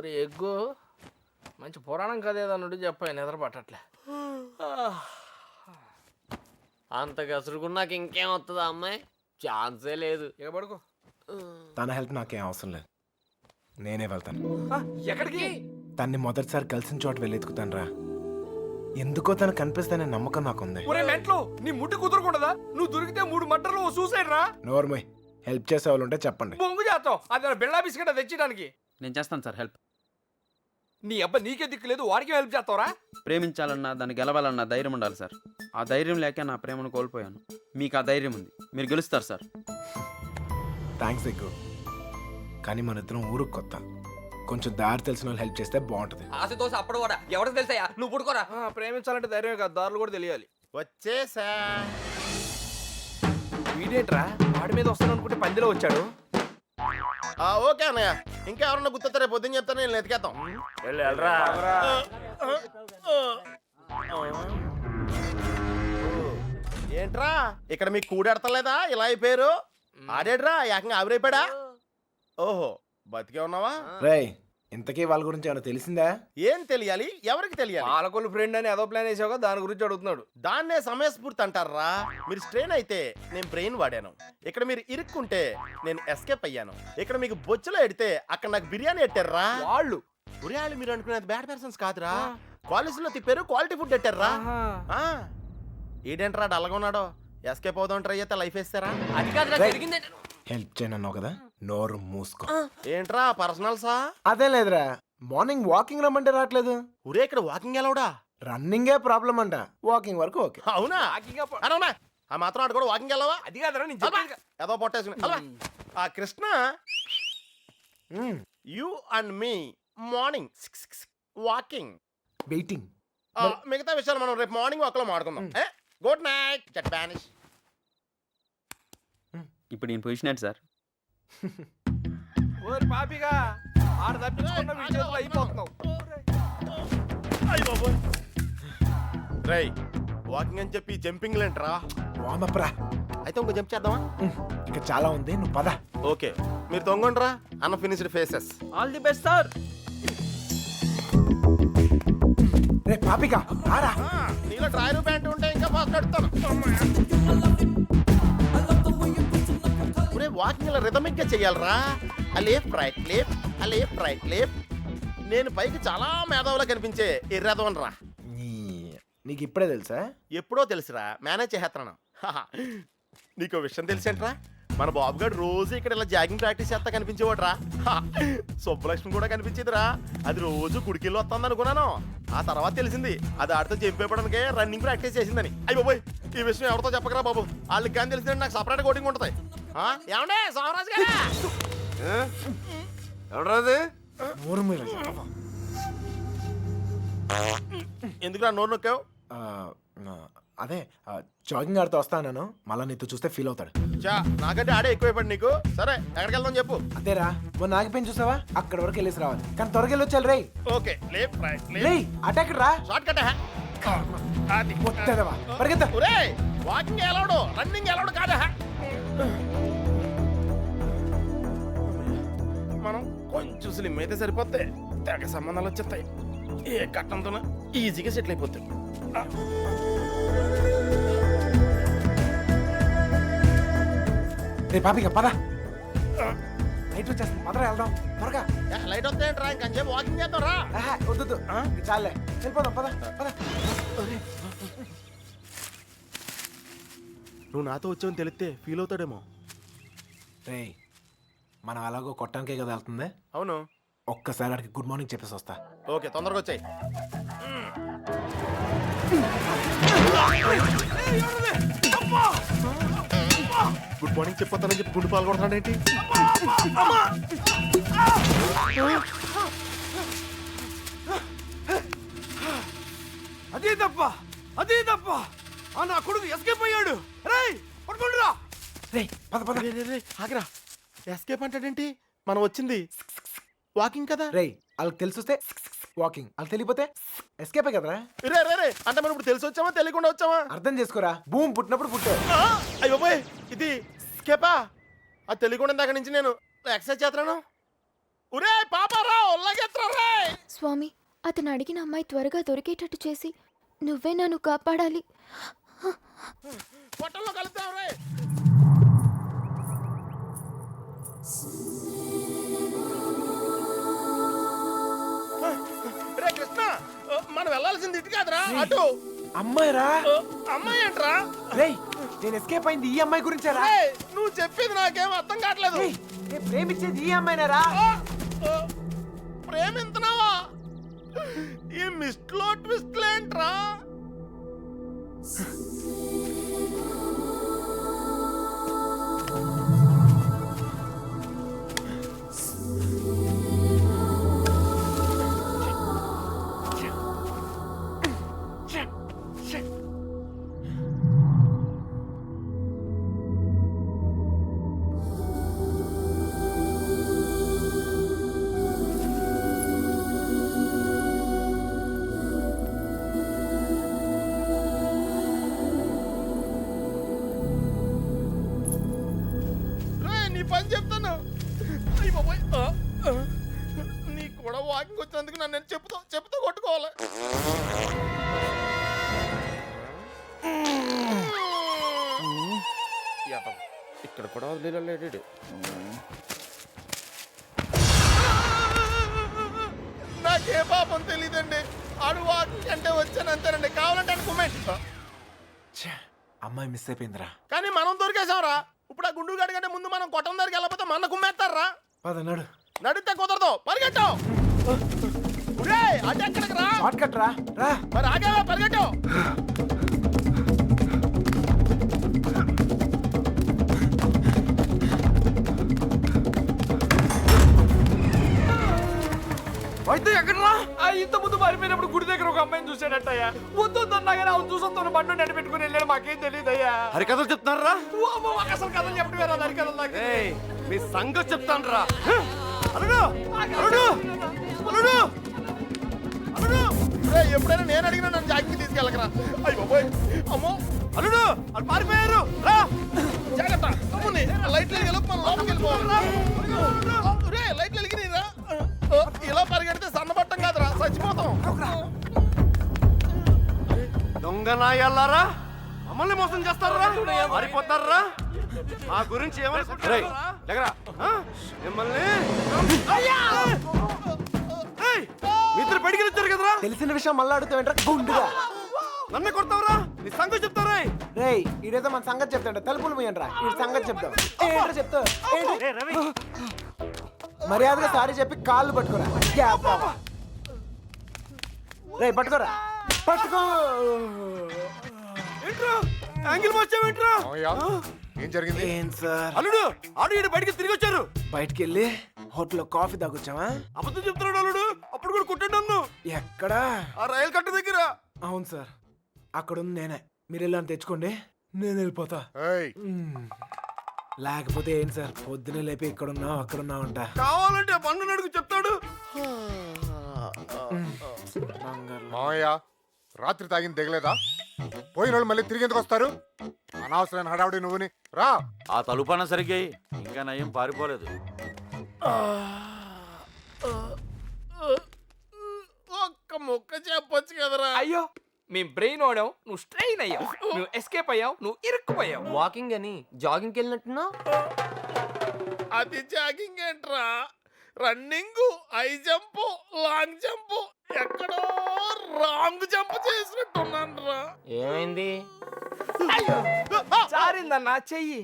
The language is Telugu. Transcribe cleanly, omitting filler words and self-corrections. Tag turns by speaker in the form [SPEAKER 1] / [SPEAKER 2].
[SPEAKER 1] ఓరి ఎగ్గు మంచి పురాణం కథ ఏదన్నుండి చెప్పాయి నిద్ర పట్టట్లే.
[SPEAKER 2] అంత గసురుకున్నాక ఇంకేం వస్తుందా అమ్మాయి? ఛాన్సే లేదు.
[SPEAKER 1] ఇక పడుకో.
[SPEAKER 3] తన హెల్ప్ నాకేం అవసరం లేదు, నేనే వెళ్తాను.
[SPEAKER 1] ఎక్కడికి?
[SPEAKER 3] తన్ని మొదటిసారి కలిసిన చోట వెళ్ళి ఎత్తుకుతాను రా. ఎందుకో తను కనిపిస్తానే నమ్మకం నాకుంది.
[SPEAKER 1] ఒరే మెంట్లో, నీ ముట్టి కుదరకూడదా? నువ్వు దొరికితే 3 మట్టర్లు సూసైడ్ రా.
[SPEAKER 3] నోర్మోయ్, హెల్ప్ చేసే వాళ్ళు ఉంటే చెప్పండి.
[SPEAKER 1] బొంగు చేస్తాం అది బిళ్ళా బిస్కెట్ తెచ్చడానికి.
[SPEAKER 4] నేను చేస్తాను సార్ హెల్ప్.
[SPEAKER 1] నీ అబ్బా నీకే దిక్కులేదు, వాడికి హెల్ప్ చేస్తావరా?
[SPEAKER 4] ప్రేమించాలన్నా దాన్ని గెలవాలన్నా ధైర్యం ఉండాలి సార్. ఆ ధైర్యం లేక నా ప్రేమను కోల్పోయాను. మీకు ఆ ధైర్యం ఉంది, మీరు గెలుస్తారు సార్.
[SPEAKER 3] థ్యాంక్స్ ఎగ్గు, కానీ మన ఇద్దరం ఊరుకు కొత్త, కొంచెం దారి తెలిసిన వాళ్ళు హెల్ప్ చేస్తే బాగుంటది.
[SPEAKER 2] ఆశతో అప్పుడు కూడా ఎవరికి తెలుసాయా? నువ్వు పుడుకోరా.
[SPEAKER 1] ప్రేమించాలంటే ధైర్యం కాదు, దారులు కూడా తెలియాలి.
[SPEAKER 5] వచ్చేసా.
[SPEAKER 1] వీడేంట్రా వాడి మీద వస్తాను అనుకుంటే పందిలో వచ్చాడు.
[SPEAKER 5] ఓకే అన్నయ్య, ఇంకా ఎవరన్నా గుర్తొస్తే రేపు పొద్దున్న చెప్తాను, నేను ఎతికేద్దాం. ఏంట్రా ఇక్కడ మీకు కూడెడతలేదా? ఇలా అయిపోయారు. ఆడేడ్రా ఏకంగా ఆవిరైపోయాడా? ఓహో, బతికే ఉన్నావా?
[SPEAKER 3] రేయ్, ఇంతకీ వాళ్ళ గురించి ఏమైనా తెలిసిందా?
[SPEAKER 5] ఏం తెలియాలి? ఎవరికి తెలియాలి?
[SPEAKER 1] పాలకొల్లు ఫ్రెండ్ అని ఏదో ప్లాన్ వేసావుగా, దాని గురించి అడుగుతున్నాడు.
[SPEAKER 5] దాన్నే సమయస్ఫూర్తి అంటారా? మీరు స్ట్రెయిన్ అయితే నేను బ్రెయిన్ వాడాను. ఇక్కడ మీరు ఇరుక్కుంటే నేను ఎస్కేప్ అయ్యాను. ఇక్కడ మీకు బొచ్చులో ఎడితే అక్కడ నాకు బిర్యానీ ఎట్టారా
[SPEAKER 1] వాళ్ళు.
[SPEAKER 5] ఉరియాళ్ళు మీరు అనుకునేది బ్యాడ్ పర్సన్స్ కాదురా, కాలేజీలో తిప్పారు, క్వాలిటీ ఫుడ్ ఎట్టారా. ఏంటంటారా డల్గా ఉన్నాడో? ఎస్కేప్ అవుదాం ట్రై చేస్తే లైఫ్ వేస్తారా?
[SPEAKER 2] అది కాదు జరిగింది.
[SPEAKER 3] హెల్ప్ చేయనన్నావు కదా, నోరు మూసుకో.
[SPEAKER 5] ఏంట్రా పర్సనల్సా?
[SPEAKER 3] అదే లేదురా, మార్నింగ్ వాకింగ్ రమ్మంటే రావట్లేదు.
[SPEAKER 5] ఉరే ఇక్కడ వాకింగ్ ఎలవడా?
[SPEAKER 3] రన్నింగే ప్రాబ్లం అంట, వాకింగ్ వరకు ఓకే.
[SPEAKER 5] అవునా? అవునా? ఆ మాత్రం ఆడు కూడా వాకింగ్ వెళ్ళవా?
[SPEAKER 1] అది కాదురా నేను చెప్పేది.
[SPEAKER 5] ఏదో పొట్టేసుకుని ఆ Krishna, you and me morning walking.
[SPEAKER 3] Waiting.
[SPEAKER 5] మిగతా విషయాలు మనం రేపు మార్నింగ్ వాక్లో మాట్లాడుకుందాం. Good night. జట్ బానిష్.
[SPEAKER 4] ఇప్పుడు నేను పొజిషన్ ఏంటి సార్?
[SPEAKER 1] ఓరి పాపిగా ఆడ తప్పించుకున్న విషయంలో అయిపోతున్నావు.
[SPEAKER 5] రై వాకింగ్ అని చెప్పి జంపింగ్ లేంట్రా.
[SPEAKER 3] వామప్రా,
[SPEAKER 5] అయితే ఇంకో జంప్ చేద్దామా?
[SPEAKER 3] ఇంకా చాలా ఉంది, నువ్వు పద.
[SPEAKER 5] ఓకే, మీరు తొంగండ్రా. Unfinished faces.
[SPEAKER 4] All the best sir.
[SPEAKER 3] రే పాపిగా రారా.
[SPEAKER 5] నీలో డ్రైవర్ ప్యాంట్ ఉంటే ఇంకా ఫాస్ట్ నడుస్తాను. వాకింగ్ ఇలా రిథమిక్ గా చెయ్యాలరా. Left right left, left right left. నేను పైకి చాలా మేధావులా కనిపించే ఎర్రదవన్ రా.
[SPEAKER 3] నీకు ఇప్పుడే తెలుసా?
[SPEAKER 5] ఎప్పుడో తెలుసురా, మేనేజ్ చేస్తున్నాను. నీకు విషయం తెలిసేంట్రా, మన బాబుగాడు రోజు ఇక్కడ ఇలా జాగింగ్ ప్రాక్టీస్ చేస్తా కనిపించేవాడు రా. సుబ్బలక్ష్మి కూడా కనిపించేదిరా. అది రోజు గుడికెళ్ళి వస్తుంది అనుకున్నాను. ఆ తర్వాత తెలిసింది అది ఆడితో చంపేపడానికే రన్నింగ్ ప్రాక్టీస్ చేసిందని. అయ్యి బాబోయ్, ఈ విషయం ఎవరితో చెప్పకరా బాబు. వాళ్ళకి కానీ తెలిసిందంటే నాకు సపరేట్ కోటింగ్ ఉంటుంది. ఏమండే సోమరాజు గారు?
[SPEAKER 1] ఎవరాది?
[SPEAKER 5] ఎందుకురా నోరు నొక్కావు?
[SPEAKER 3] అదే జాగింగ్ ఆడితో వస్తాను, మళ్ళీ నీతో చూస్తే ఫీల్ అవుతాడు.
[SPEAKER 5] నాకంటే ఆడే ఎక్కువైపోయాడు నీకు. సరే ఎక్కడికి వెళ్దాం చెప్పు.
[SPEAKER 3] అదేరా, మొన్న ఆగిపోయిన చూసావా, అక్కడ వరకు వెళ్ళేసి రావాలి, కానీ త్వరగా వెళ్ళి వచ్చాలి. రే
[SPEAKER 5] ఓకే, లేఫ్ట్ రైట్
[SPEAKER 3] రే అటాక్ రా.
[SPEAKER 5] Shortcut.
[SPEAKER 3] పరిగెత్తా.
[SPEAKER 5] వాకింగ్ ఎలవడు, రన్నింగ్ ఎలవడు కాదా. మనం కొంచెం స్లిమ్ అయితే సరిపోతే తెగ సంబంధాలు వచ్చేస్తాయి. ఏ కట్టంతో ఈజీగా సెటిల్ అయిపోతాయి.
[SPEAKER 3] రే పాపిగా పద, లైట్ వచ్చేస్తుంది, పదరా వెళ్దాం త్వరగా.
[SPEAKER 5] లైట్ వస్తాయంట్రా, ఇంకొంచెం వాకింగ్ చేద్దాం రా.
[SPEAKER 3] వద్దు చాలే, వెళ్ళిపోదాం పద పద.
[SPEAKER 5] నువ్వు నాతో వచ్చావని తెలిస్తే ఫీల్ అవుతాడేమో.
[SPEAKER 3] రే మనం అలాగో కొట్టానికే కదా వెళ్తుంది.
[SPEAKER 5] అవును,
[SPEAKER 3] ఒక్కసారి అడిగి గుడ్ మార్నింగ్ చెప్పేసి వస్తా.
[SPEAKER 5] ఓకే, తొందరగా వచ్చాయి. గుడ్ మార్నింగ్ చెప్పొస్తానని చెప్పి గుండు పాలు కొడతాడేంటి?
[SPEAKER 1] అదే తప్ప నా కొడుకు ఎస్కేప్ అయ్యాడు. రేయ్ పట్టుకుంటురా.
[SPEAKER 3] రే పద పద.
[SPEAKER 5] ఆగిరా, ఎస్కేప్ అంటాడేంటి? మనం వచ్చింది వాకింగ్ కదా.
[SPEAKER 3] రే వాళ్ళకి తెలిసి వస్తే వాకింగ్, వాళ్ళకి తెలియపోతే ఎస్కేపే కదరా.
[SPEAKER 5] రే రే రే అంటే మనం ఇప్పుడు తెలిసి వచ్చామా తెలియకుండా వచ్చామా?
[SPEAKER 3] అర్థం చేసుకోరా, భూమి పుట్టినప్పుడు పుట్టావు.
[SPEAKER 5] అయ్యో పోయ్, ఇది స్కేపా? అది తెలియకుండా దగ్గర నుంచి నేను ఎక్సర్సైజ్ చేస్తున్నాను. ఒరే పాపారా, ఒళ్ళగెత్తరా.
[SPEAKER 6] స్వామి, అతను అడిగిన అమ్మాయి త్వరగా దొరికేటట్టు చేసి నువ్వే నన్ను కాపాడాలి.
[SPEAKER 5] పొట్టల్లో కలుద్దాం రే. రే కృష్ణ, మనం వెళ్ళాల్సింది ఇటు కాదురా, అటు.
[SPEAKER 3] అమ్మాయిరా.
[SPEAKER 5] అమ్మాయి ఏంట్రా?
[SPEAKER 3] రేయ్, నేను ఎస్కేప్ అయింది ఈ అమ్మాయి గురించారా?
[SPEAKER 5] రేయ్, నువ్వు చెప్పేది నాకేం అర్థం కావట్లేదు.
[SPEAKER 3] నేను ప్రేమించేది ఈ అమ్మాయినేరా?
[SPEAKER 5] ప్రేమింతున్నావా? ఈ మిస్ట్లో ట్విస్ట్లేంట్రా? పని చెప్తాను. నీకు కూడా వాకింగ్ వచ్చినందుకు నన్ను నేను చెప్పుతో కొట్టుకోవాలి. ఇక్కడ కూడా వదిలేడు. నాకే పాపం తెలీదండి. ఆడు వాకింగ్ అంటే వచ్చాను అంతేనండి. కావాలంటే అనుకోమేంటి.
[SPEAKER 3] అమ్మాయి మిస్ అయిపోయిందిరా.
[SPEAKER 5] కానీ మనం దొరికేసాంరా. ఇప్పుడు ఆ గుండు గాడి కంటే ముందు మనం కొట్టం దగ్గరికి వెళ్ళకపోతే మన కుమ్మేస్తారా?
[SPEAKER 3] పదన్నాడు.
[SPEAKER 5] నడితే కుదరదు, పరిగెట్టు. అటు ఎక్కడికి రా?
[SPEAKER 3] షార్ట్ కట్ రా. రా
[SPEAKER 5] మరి ఆగావా? పరిగెట్టు.
[SPEAKER 3] అయితే ఎక్కడరా? ఇంత ముందు మారిపోయినప్పుడు గుడి దగ్గర ఒక అమ్మాయిని చూసాడట్టయ్యా. వద్దొద్దన్నా కానీ అవును చూసొస్తాను బండి నడి పెట్టుకుని వెళ్ళాడు. మాకేం తెలియదయ్యా.
[SPEAKER 2] హరికథలు చెప్తున్నారా?
[SPEAKER 3] అసలు కథలు చెప్పడం వేరే హరికథలు నాకు.
[SPEAKER 2] మీ సంగతి చెప్తాను రా.
[SPEAKER 5] ఎప్పుడైనా నేను అడిగినా నన్ను జాగ్రత్త తీసుకెళ్ళకరా. అయ్యి బాబోయ్, అమ్మో
[SPEAKER 2] అల్లుడు వాళ్ళు పారిపోయారు. రా
[SPEAKER 5] జాగ్రత్త. అమ్ముని లైట్లు వెలిగి మనం లోపలికి వెళ్ళిపోవాలి. రే లైట్లు వెలిగి రా. ఇలా పరిగెడితే సన్నబట్టం కాదురా, చచ్చిపోతాం.
[SPEAKER 2] దొంగ నాయల్లారా, మమ్మల్ని మోసం చేస్తారా? మారిపోతారా? మా గురించి ఏమనుకుంటారా? మిమ్మల్ని మిత్రులు బడికి వచ్చారు కదరా.
[SPEAKER 3] తెలిసిన విషయం మళ్ళీ అడుగుతావేంట్రా గుండుగా?
[SPEAKER 2] నన్ను కొడతావరా? నీ సంగతి చెప్తారా?
[SPEAKER 3] రేయ్, ఈడేదో మన సంగతి చెప్తాడు. తలుపులు పోయండిరా. ఈ సంగతి చెప్తావు. ఏంట్రా చెప్తావు? మర్యాదగా సారీ చెప్పి కాళ్ళు పట్టుకోరా. రే పట్టుకోరా. పట్టుకో.
[SPEAKER 2] ఏంట్రా యాంగిల్ మార్చావేంట్రా?
[SPEAKER 7] ఏం జరిగింది?
[SPEAKER 3] ఏం సార్?
[SPEAKER 2] అల్లుడు ఆడు ఈడు బయటికి తిరిగి వచ్చారు.
[SPEAKER 3] బయటికి వెళ్ళి హోటల్లో కాఫీ తాగొచ్చావా?
[SPEAKER 2] అబద్ధం చెప్తున్నాడు అల్లుడు. అప్పుడు కూడా కొట్టాడు నన్ను.
[SPEAKER 3] ఎక్కడా?
[SPEAKER 2] ఆ రైలు కట్ట దగ్గర.
[SPEAKER 3] అవును సార్, అక్కడ ఉంది నేనే. మీరు వెళ్ళని తెచ్చుకోండి, నేను వెళ్ళిపోతా.
[SPEAKER 7] ఏయ్,
[SPEAKER 3] లేకపోతే ఏంటి సార్, పొద్దునే లేపి ఇక్కడున్నావు అక్కడున్నావు అంట.
[SPEAKER 2] కావాలంటే బండు నడుగు చెప్తాడు.
[SPEAKER 7] మామయ్య రాత్రి తాగింది దిగలేదా? పోయిన వాళ్ళు మళ్ళీ తిరిగి ఎందుకు వస్తారు? అనవసరమైన హడావుడి నువ్వుని. రా.
[SPEAKER 8] ఆ తలుపన సరిగ్గా ఇంకా నయం పారిపోలేదు.
[SPEAKER 5] ఒక్క ముక్క చెప్పొచ్చు కదరా.
[SPEAKER 1] అయ్యో, మేము బ్రెయిన్ ఓడావు, నువ్వు స్ట్రెయిన్ అయ్యావు. నువ్వు ఎస్కేప్ అయ్యావు, నువ్వు ఇరుక్కుపోయావు.
[SPEAKER 2] వాకింగ్ అని జాగింగ్కి వెళ్ళినట్టున్నా.
[SPEAKER 5] అది జాగింగ్ ఏంట్రా? Running, high jump, long jump, ఎక్కడో రాంగ్ జంప్ చేసినట్టున్నాను రా.
[SPEAKER 2] ఏమైంది?
[SPEAKER 1] జారిందన్నా చెయ్యి.